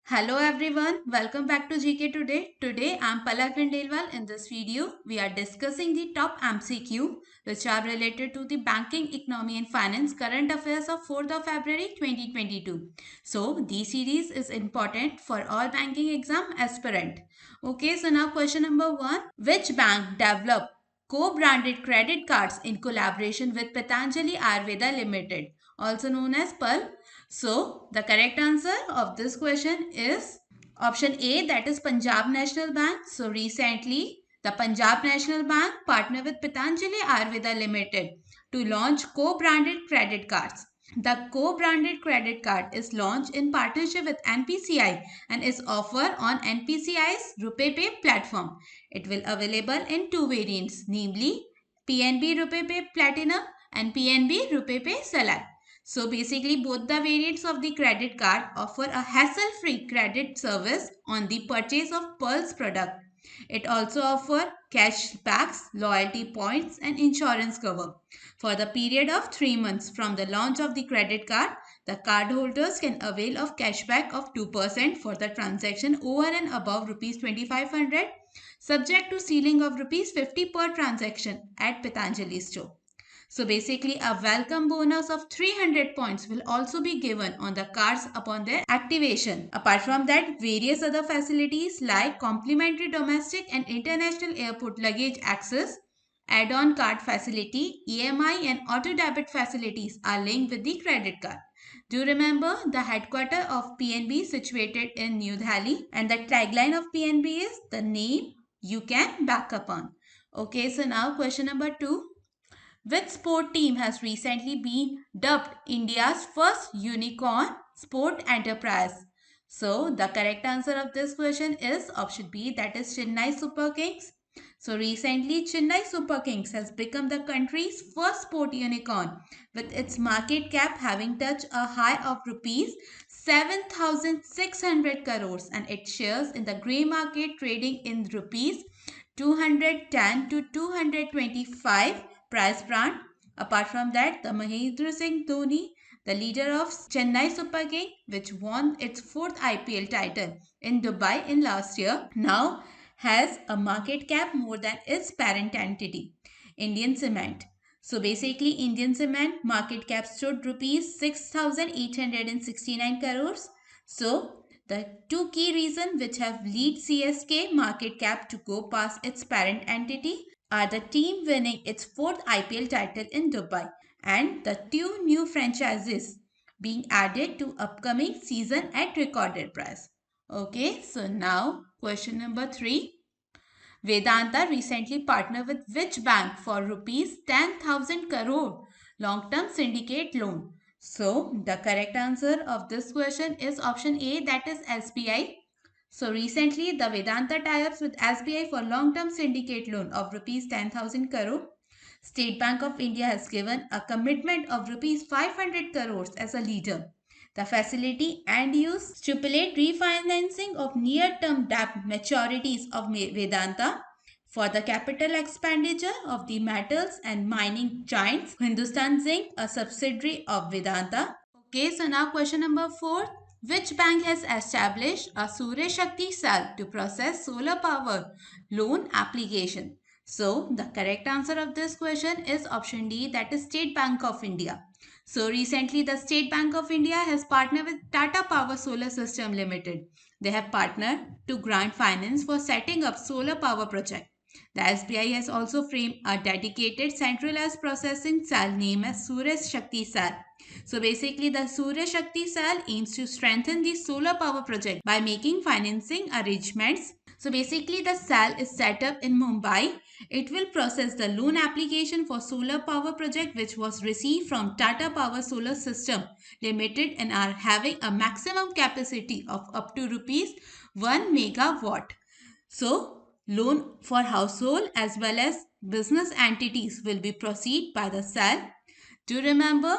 Hello everyone, welcome back to GK Today. Today I'm Palak Vindelwal. In this video, we are discussing the top MCQ which are related to the banking, economy and finance current affairs of 4th of February 2022. So, this series is important for all banking exam aspirant. Okay, so now question number 1. Which bank developed co-branded credit cards in collaboration with Patanjali Ayurveda Limited, also known as Pearl? So, the correct answer of this question is option A, that is Punjab National Bank. So, recently, the Punjab National Bank partnered with Patanjali Ayurveda Limited to launch co-branded credit cards. The co-branded credit card is launched in partnership with NPCI and is offered on NPCI's RuPay Pay platform. It will available in two variants, namely PNB RuPay Pay Platinum and PNB RuPay Pay Select. So basically both the variants of the credit card offer a hassle-free credit service on the purchase of Pearl's product. It also offers cashbacks, loyalty points and insurance cover. For the period of 3 months from the launch of the credit card, the cardholders can avail of cashback of 2% for the transaction over and above rupees 2500, subject to ceiling of rupees 50 per transaction at Patanjali store. So basically a welcome bonus of 300 points will also be given on the cards upon their activation. Apart from that, various other facilities like complimentary domestic and international airport luggage access, add-on card facility, EMI and auto debit facilities are linked with the credit card. Do remember the headquarters of PNB situated in New Delhi, and the tagline of PNB is the name you can back up on. Okay, so now question number 2. Which sport team has recently been dubbed India's first unicorn sport enterprise? So, the correct answer of this question is option B, that is Chennai Super Kings. So, recently Chennai Super Kings has become the country's first sport unicorn, with its market cap having touched a high of rupees 7,600 crores, and its shares in the grey market trading in rupees 210 to 225 price brand. Apart from that, the Mahendra Singh Dhoni, the leader of Chennai Super King, which won its fourth IPL title in Dubai in last year, now has a market cap more than its parent entity, Indian Cement. So basically, Indian Cement market cap stood rupees 6,869 crores. So the two key reasons which have lead CSK market cap to go past its parent entity are the team winning its fourth IPL title in Dubai and the two new franchises being added to upcoming season at recorded price. Okay, so now question number 3. Vedanta recently partnered with which bank for rupees 10,000 crore long-term syndicate loan? So, the correct answer of this question is option A, that is SBI. So, recently the Vedanta tie-ups with SBI for long-term syndicate loan of rupees 10,000 crore. State Bank of India has given a commitment of rupees 500 crores as a leader. The facility and use stipulate refinancing of near-term debt maturities of Vedanta for the capital expenditure of the metals and mining giants Hindustan Zinc, a subsidiary of Vedanta. Okay, so now question number 4. Which bank has established a Surya Shakti cell to process solar power loan application? So, the correct answer of this question is option D, that is State Bank of India. So, recently the State Bank of India has partnered with Tata Power Solar System Limited. They have partnered to grant finance for setting up solar power project. The SBI has also framed a dedicated centralized processing cell named as Surya Shakti Cell. So basically the Surya Shakti Cell aims to strengthen the solar power project by making financing arrangements. So basically the cell is set up in Mumbai. It will process the loan application for solar power project which was received from Tata Power Solar System Limited and are having a maximum capacity of up to rupees 1 megawatt. So loan for household as well as business entities will be proceed by the cell. Do remember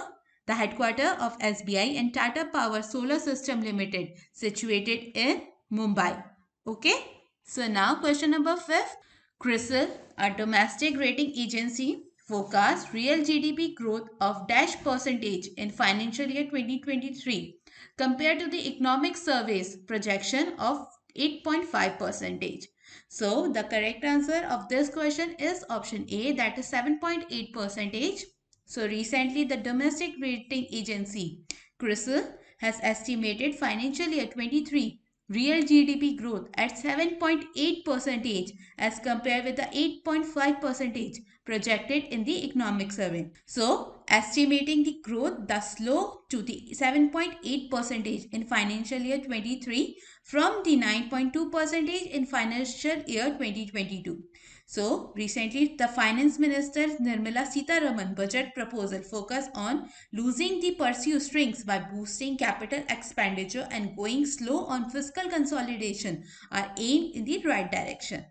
the headquarters of SBI and Tata Power Solar System Limited situated in Mumbai. Okay. So now question number 5. CRISIL, a domestic rating agency forecast real GDP growth of dash percentage in financial year 2023 compared to the economic survey's projection of 8.5 percentage. So the correct answer of this question is option A, that is 7.8 percentage. So recently the domestic rating agency CRISIL has estimated financial year 23 real GDP growth at 7.8 percentage as compared with the 8.5 percentage projected in the economic survey. So, estimating the growth thus slow to the 7.8 percentage in financial year 23 from the 9.2 percentage in financial year 2022. So, recently the Finance Minister Nirmala Sitharaman budget proposal focused on losing the purse strings by boosting capital expenditure and going slow on fiscal consolidation are aimed in the right direction.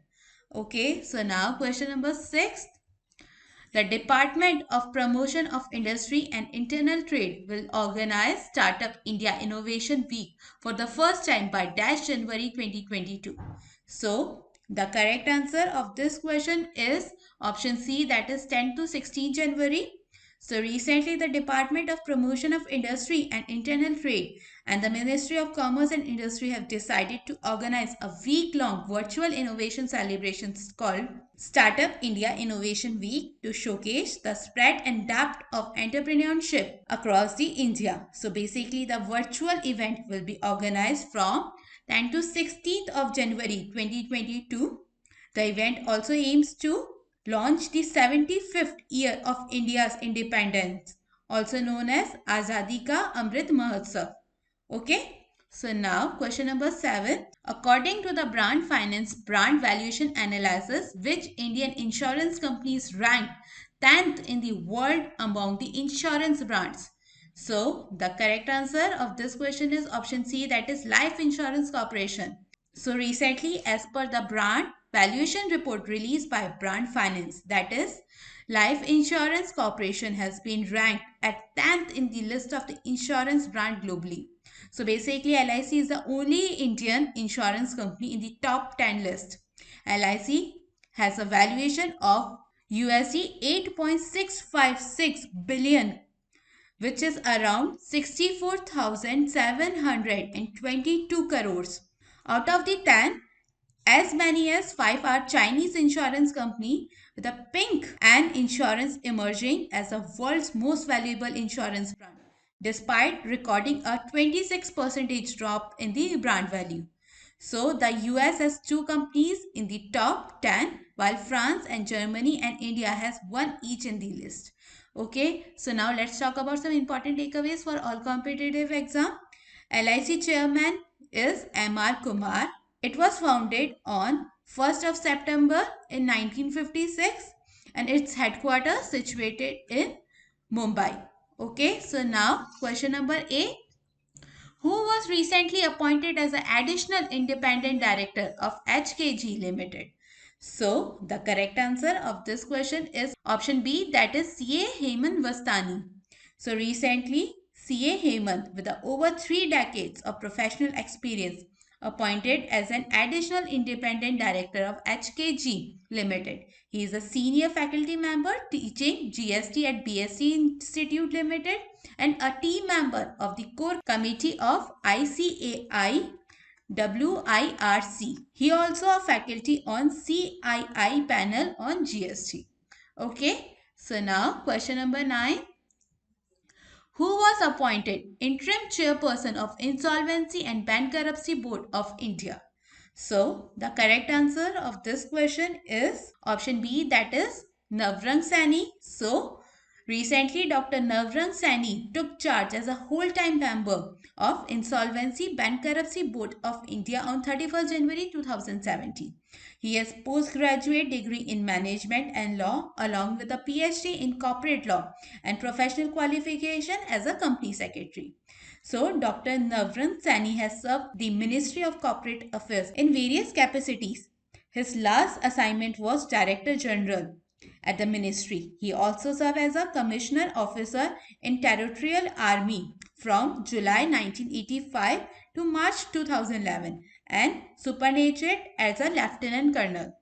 Okay, so now question number 6. The Department of Promotion of Industry and Internal Trade will organize Startup India Innovation Week for the first time by dash January 2022. So, the correct answer of this question is option C, that is 10 to 16 January. So recently the Department of Promotion of Industry and Internal Trade and the Ministry of Commerce and Industry have decided to organize a week-long virtual innovation celebrations called Startup India Innovation Week to showcase the spread and depth of entrepreneurship across the India. So basically the virtual event will be organized from 10 to 16th of January 2022. The event also aims to launch the 75th year of India's independence, also known as Azadi Ka Amrit Mahotsav. Okay. So now question number 7. According to the Brand Finance brand valuation analysis, which Indian insurance companies ranked 10th in the world among the insurance brands? So the correct answer of this question is option C, that is Life Insurance Corporation. So recently, as per the brand valuation report released by Brand Finance, that is, Life Insurance Corporation has been ranked at 10th in the list of the insurance brand globally. So basically, LIC is the only Indian insurance company in the top 10 list. LIC has a valuation of USD 8.656 billion, which is around 64,722 crores. Out of the 10, as many as 5 are Chinese insurance company, with a Ping An Insurance emerging as the world's most valuable insurance brand, despite recording a 26% drop in the brand value. So the US has 2 companies in the top 10, while France and Germany and India has 1 each in the list. Okay, so now let's talk about some important takeaways for all competitive exam. LIC chairman is M.R. Kumar. It was founded on 1st of September in 1956 and its headquarters situated in Mumbai. Okay, so now question number 8. Who was recently appointed as an additional independent director of HKG Limited? So, the correct answer of this question is option B, that is CA Hemant Vastani. So, recently, CA Hemant, with over 3 decades of professional experience, appointed as an additional independent director of HKG Limited. He is a senior faculty member teaching GST at BSc Institute Limited and a team member of the core committee of ICAI WIRC. He also a faculty on CII panel on GST. Okay, so now question number 9. Who was appointed interim chairperson of Insolvency and Bankruptcy Board of India? So, the correct answer of this question is option B, that is Navrang Saini. So, recently Dr. Navrang Saini took charge as a whole-time member of Insolvency Bankruptcy Board of India on 31st January 2017. He has postgraduate degree in management and law along with a PhD in corporate law and professional qualification as a company secretary. So, Dr. Navrang Saini has served the Ministry of Corporate Affairs in various capacities. His last assignment was Director General at the ministry. He also served as a commissioner officer in Territorial Army from July 1985 to March 2011 and superannuated as a lieutenant colonel.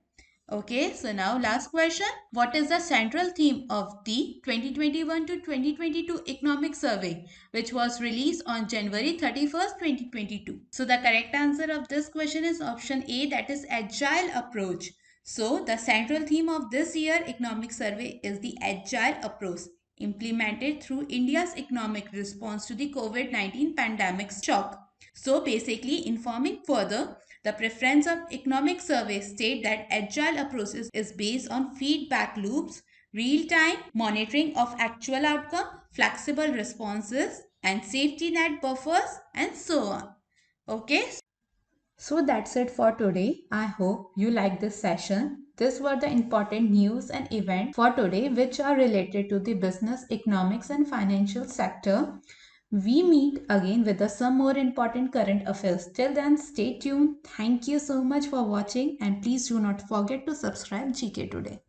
Okay, so now last question. What is the central theme of the 2021 to 2022 economic survey, which was released on January 31st, 2022? So the correct answer of this question is option A, that is agile approach. So the central theme of this year economic survey is the agile approach implemented through India's economic response to the COVID-19 pandemic shock. So basically informing further, the preference of economic surveys state that agile approach is based on feedback loops, real-time monitoring of actual outcome, flexible responses, and safety net buffers, and so on. Okay. So that's it for today. I hope you liked this session. These were the important news and events for today which are related to the business, economics and financial sector. We meet again with some more important current affairs. Till then, stay tuned. Thank you so much for watching and please do not forget to subscribe GK Today.